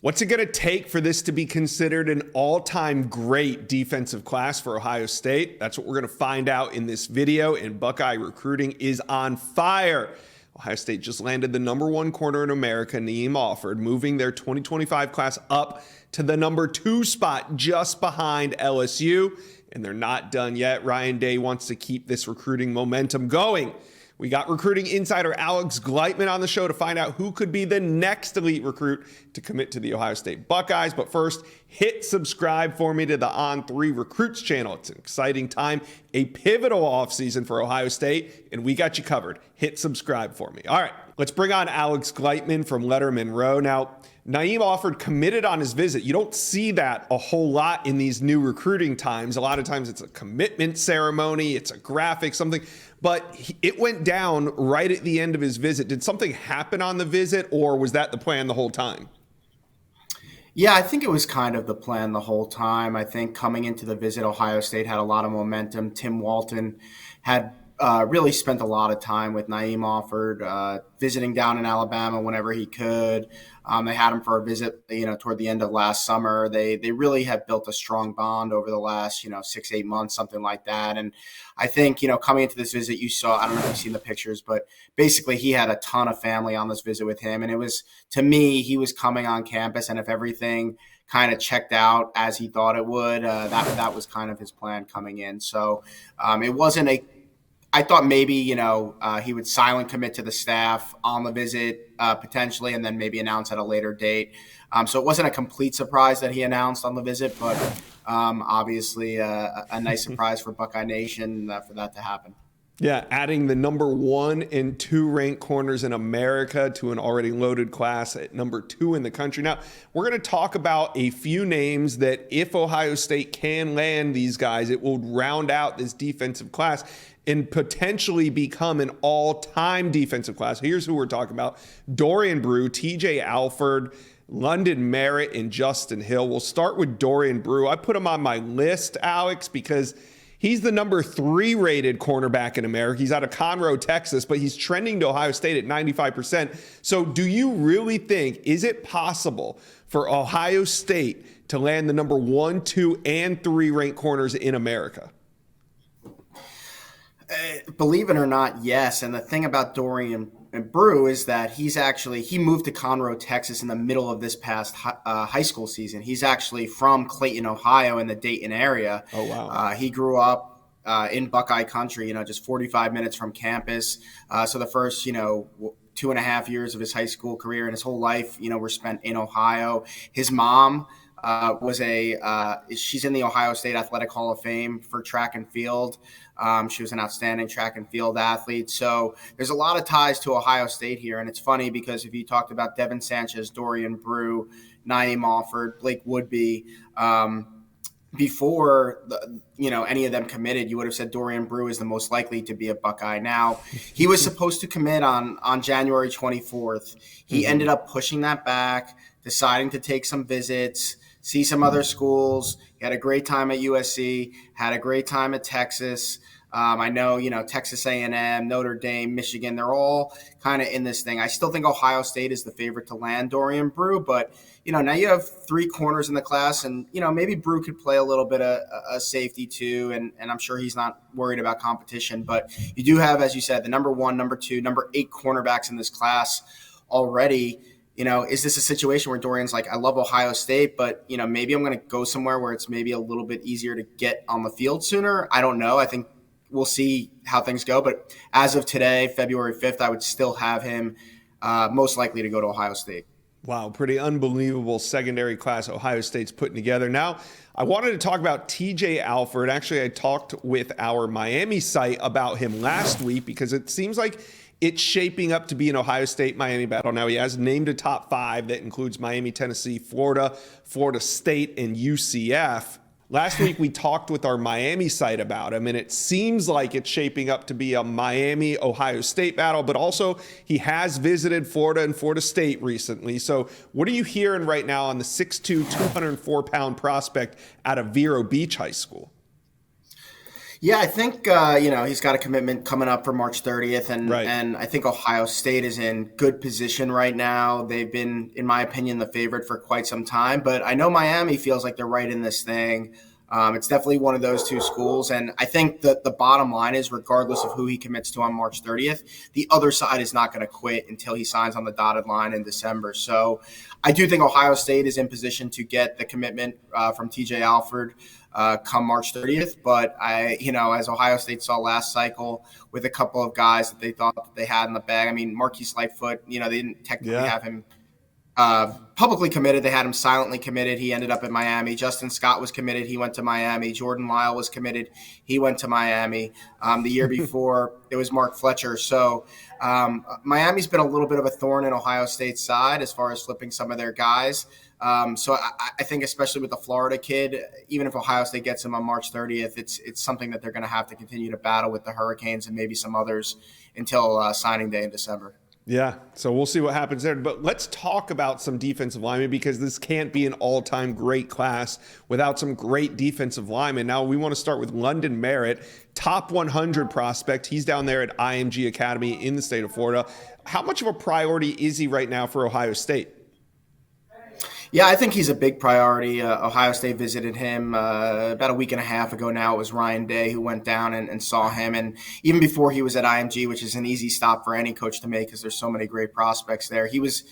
What's it going to take for this to be considered an all-time great defensive class for Ohio State? That's what we're going to find out in this video, and Buckeye recruiting is on fire. Ohio State just landed the #1 corner in America, TJ Alford, moving their 2025 class up to the #2 spot just behind LSU, and they're not done yet. Ryan Day wants to keep this recruiting momentum going. We got recruiting insider Alex Gleitman on the show to find out who could be the next elite recruit to commit to the Ohio State Buckeyes. But first, hit subscribe for me to the On3 Recruits channel. It's an exciting time, a pivotal offseason for Ohio State, and we got you covered. Hit subscribe for me. All right, let's bring on Alex Gleitman from Letterman Row. Now, TJ Alford committed on his visit. You don't see that a whole lot in these new recruiting times. A lot of times it's a commitment ceremony, it's a graphic, something. But it went down right at the end of his visit. Did something happen on the visit, or was that the plan the whole time? Yeah, I think it was kind of the plan the whole time. I think coming into the visit, Ohio State had a lot of momentum. Tim Walton had really spent a lot of time with TJ Alford, visiting down in Alabama whenever he could. They had him for a visit, toward the end of last summer. They really have built a strong bond over the last, 6-8 months, something like that. And I think, coming into this visit, you saw, I don't know if you've seen the pictures, but basically he had a ton of family on this visit with him. And it was, to me, he was coming on campus, and if everything kind of checked out as he thought it would, that was kind of his plan coming in. So it wasn't I thought maybe, he would silent commit to the staff on the visit potentially, and then maybe announce at a later date. So it wasn't a complete surprise that he announced on the visit, but obviously a nice surprise for Buckeye Nation for that to happen. Yeah, adding the #1 and 2 ranked corners in America to an already loaded class at #2 in the country. Now, we're going to talk about a few names that if Ohio State can land these guys, it will round out this defensive class and potentially become an all-time defensive class. Here's who we're talking about: Dorian Brew, TJ Alford, London Merritt, and Justin Hill. We'll start with Dorian Brew. I put him on my list, Alex, because he's the #3 rated cornerback in America. He's out of Conroe, Texas, but he's trending to Ohio State at 95%. So do you really think, is it possible for Ohio State to land the #1, 2, and 3 ranked corners in America? Believe it or not, yes. And the thing about Dorian Brew is that he moved to Conroe, Texas in the middle of this past high school season. He's actually from Clayton, Ohio, in the Dayton area. Oh, wow. He grew up in Buckeye country, just 45 minutes from campus. So the first, 2.5 years of his high school career and his whole life, were spent in Ohio. His mom she's in the Ohio State Athletic Hall of Fame for track and field. She was an outstanding track and field athlete. So there's a lot of ties to Ohio State here. And it's funny because if you talked about Devin Sanchez, Dorian Brew, TJ Alford, Blake Woodby, before any of them committed, you would have said Dorian Brew is the most likely to be a Buckeye. Now, he was supposed to commit on January 24th. He ended up pushing that back, deciding to take some visits, see some other schools. He had a great time at USC, had a great time at Texas. I know, Texas A&M, Notre Dame, Michigan, they're all kind of in this thing. I still think Ohio State is the favorite to land Dorian Brew, but, now you have 3 corners in the class, and, maybe Brew could play a little bit of a safety too, and I'm sure he's not worried about competition. But you do have, as you said, the #1, #2, #8 cornerbacks in this class already. Is this a situation where Dorian's like, I love Ohio State, but, maybe I'm going to go somewhere where it's maybe a little bit easier to get on the field sooner? I don't know. I think we'll see how things go. But as of today, February 5th, I would still have him most likely to go to Ohio State. Wow, pretty unbelievable secondary class Ohio State's putting together. Now, I wanted to talk about TJ Alford. Actually, I talked with our Miami site about him last week because it seems like it's shaping up to be an Ohio State-Miami battle. Now, he has named a top 5 that includes Miami, Tennessee, Florida, Florida State, and UCF. Last week, we talked with our Miami site about him, and it seems like it's shaping up to be a Miami-Ohio State battle, but also he has visited Florida and Florida State recently. So what are you hearing right now on the 6'2", 204-pound prospect out of Vero Beach High School? Yeah, I think he's got a commitment coming up for March 30th, Right. and I think Ohio State is in good position right now. They've been, in my opinion, the favorite for quite some time, but I know Miami feels like they're right in this thing. It's definitely one of those two schools, and I think that the bottom line is, regardless of who he commits to on March 30th, the other side is not going to quit until he signs on the dotted line in December. So I do think Ohio State is in position to get the commitment from TJ Alford come March 30th. But as Ohio State saw last cycle with a couple of guys that they thought that they had in the bag. I mean, Marquise Lightfoot, they didn't technically have him publicly committed. They had him silently committed. He ended up at Miami. Justin Scott was committed. He went to Miami. Jordan Lyle was committed. He went to Miami. The year before, it was Mark Fletcher. So Miami's been a little bit of a thorn in Ohio State's side as far as flipping some of their guys. So I think especially with the Florida kid, even if Ohio State gets him on March 30th, it's something that they're going to have to continue to battle with the Hurricanes and maybe some others until signing day in December. Yeah, so we'll see what happens there. But let's talk about some defensive linemen, because this can't be an all-time great class without some great defensive linemen. Now, we want to start with London Merritt, top 100 prospect. He's down there at IMG Academy in the state of Florida. How much of a priority is he right now for Ohio State? Yeah, I think he's a big priority. Ohio State visited him about a week and a half ago now. It was Ryan Day who went down and saw him. And even before he was at IMG, which is an easy stop for any coach to make because there's so many great prospects there. He's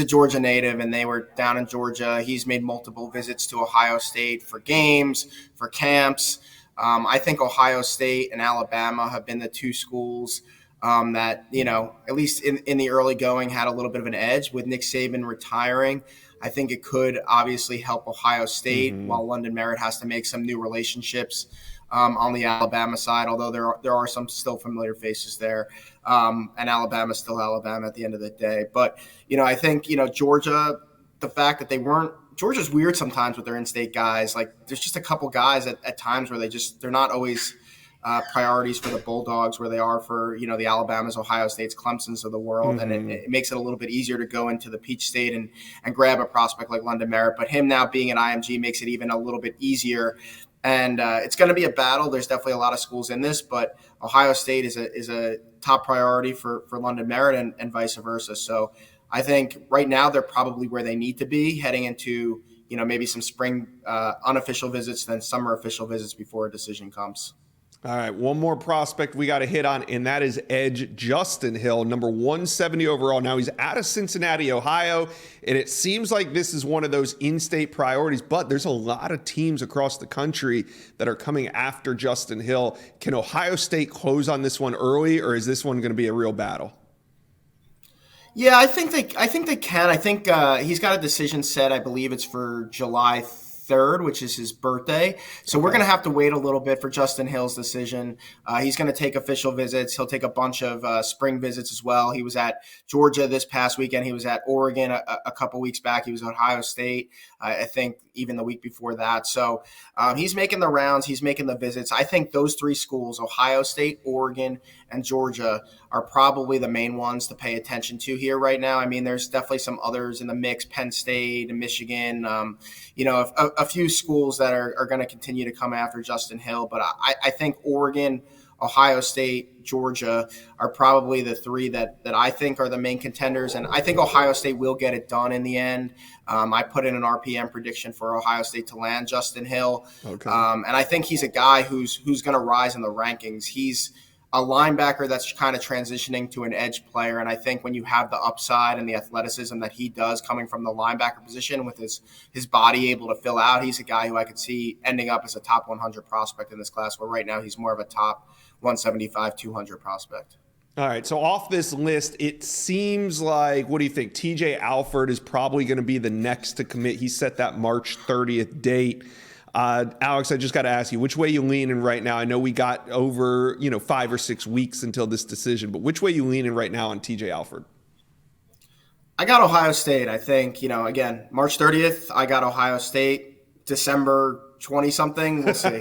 a Georgia native, and they were down in Georgia. He's made multiple visits to Ohio State for games, for camps. I think Ohio State and Alabama have been the two schools that, at least in the early going, had a little bit of an edge with Nick Saban retiring. I think it could obviously help Ohio State, while London Merritt has to make some new relationships on the Alabama side, although there are some still familiar faces there. And Alabama's still Alabama at the end of the day. But, I think, Georgia, the fact that Georgia's weird sometimes with their in-state guys. Like, there's just a couple guys at times where they're not always priorities for the Bulldogs where they are for, the Alabamas, Ohio States, Clemsons of the world. And it makes it a little bit easier to go into the Peach State and grab a prospect like London Merritt. But him now being at IMG makes it even a little bit easier. And it's going to be a battle. There's definitely a lot of schools in this, but Ohio State is a top priority for London Merritt and vice versa. So I think right now they're probably where they need to be heading into, maybe some spring unofficial visits, then summer official visits before a decision comes. All right, one more prospect we got to hit on, and that is edge Justin Hill, number 170 overall. Now, he's out of Cincinnati, Ohio, and it seems like this is one of those in-state priorities, but there's a lot of teams across the country that are coming after Justin Hill. Can Ohio State close on this one early, or is this one going to be a real battle? Yeah, I think they can. I think he's got a decision set. I believe it's for July 3rd, which is his birthday. So we're going to have to wait a little bit for Justin Hill's decision. He's going to take official visits. He'll take a bunch of spring visits as well. He was at Georgia this past weekend. He was at Oregon a couple weeks back. He was at Ohio State, I think even the week before that. So he's making the rounds. He's making the visits. I think those three schools, Ohio State, Oregon, and Georgia, are probably the main ones to pay attention to here right now. I mean, there's definitely some others in the mix, Penn State and Michigan, a few schools that are going to continue to come after Justin Hill. But I think Oregon, Ohio State, Georgia are probably the three that I think are the main contenders. And I think Ohio State will get it done in the end. I put in an RPM prediction for Ohio State to land Justin Hill. Okay. And I think he's a guy who's going to rise in the rankings. He's a linebacker that's kind of transitioning to an edge player. And I think when you have the upside and the athleticism that he does coming from the linebacker position with his body able to fill out, he's a guy who I could see ending up as a top 100 prospect in this class, where right now he's more of a top 175, 200 prospect. All right, so off this list, it seems like, what do you think? TJ Alford is probably going to be the next to commit. He set that March 30th date. Alex, I just got to ask you, which way you leaning right now? I know we got over 5 or 6 weeks until this decision, but which way you leaning right now on TJ Alford? I got Ohio State. I think, again, March 30th, I got Ohio State. December 20-something, we'll see.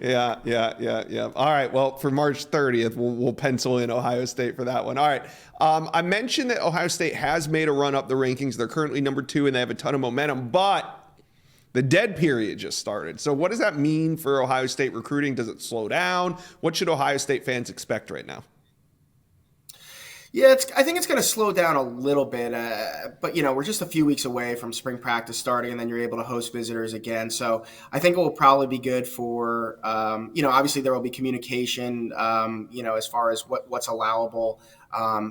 Yeah. All right, well, for March 30th, we'll pencil in Ohio State for that one. All right. I mentioned that Ohio State has made a run up the rankings. They're currently number 2, and they have a ton of momentum, but The dead period just started. So what does that mean for Ohio State recruiting? Does it slow down? What should Ohio State fans expect right now? Yeah, I think it's going to slow down a little bit, but we're just a few weeks away from spring practice starting, and then you're able to host visitors again. So I think it will probably be good for, obviously there will be communication, as far as what's allowable,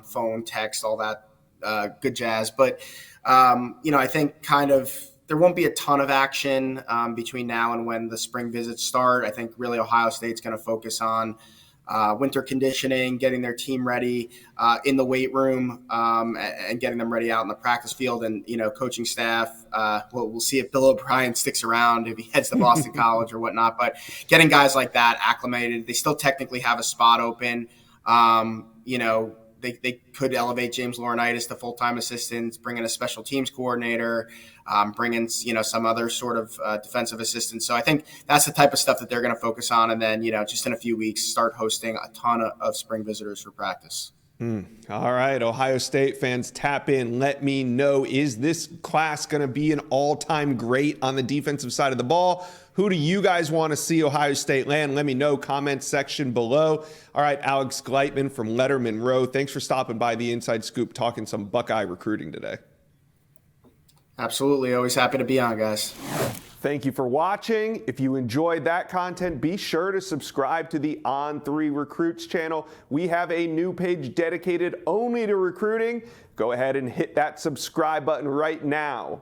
phone, text, all that good jazz. But I think kind of there won't be a ton of action between now and when the spring visits start. I think really Ohio State's going to focus on winter conditioning, getting their team ready in the weight room, and getting them ready out in the practice field. And, coaching staff, we'll see if Bill O'Brien sticks around, if he heads to Boston College or whatnot. But getting guys like that acclimated, they still technically have a spot open. They could elevate James Laurinaitis to full-time assistants, bring in a special teams coordinator, bring in, some other sort of defensive assistant. So I think that's the type of stuff that they're going to focus on. And then, just in a few weeks, start hosting a ton of spring visitors for practice. All right, Ohio State fans, tap in. Let me know, is this class going to be an all-time great on the defensive side of the ball? Who do you guys want to see Ohio State land? Let me know, comment section below. All right, Alex Gleitman from Letterman Row, thanks for stopping by the Inside Scoop, talking some Buckeye recruiting today. Absolutely. Always happy to be on, guys. Thank you for watching. If you enjoyed that content, be sure to subscribe to the On3 Recruits channel. We have a new page dedicated only to recruiting. Go ahead and hit that subscribe button right now.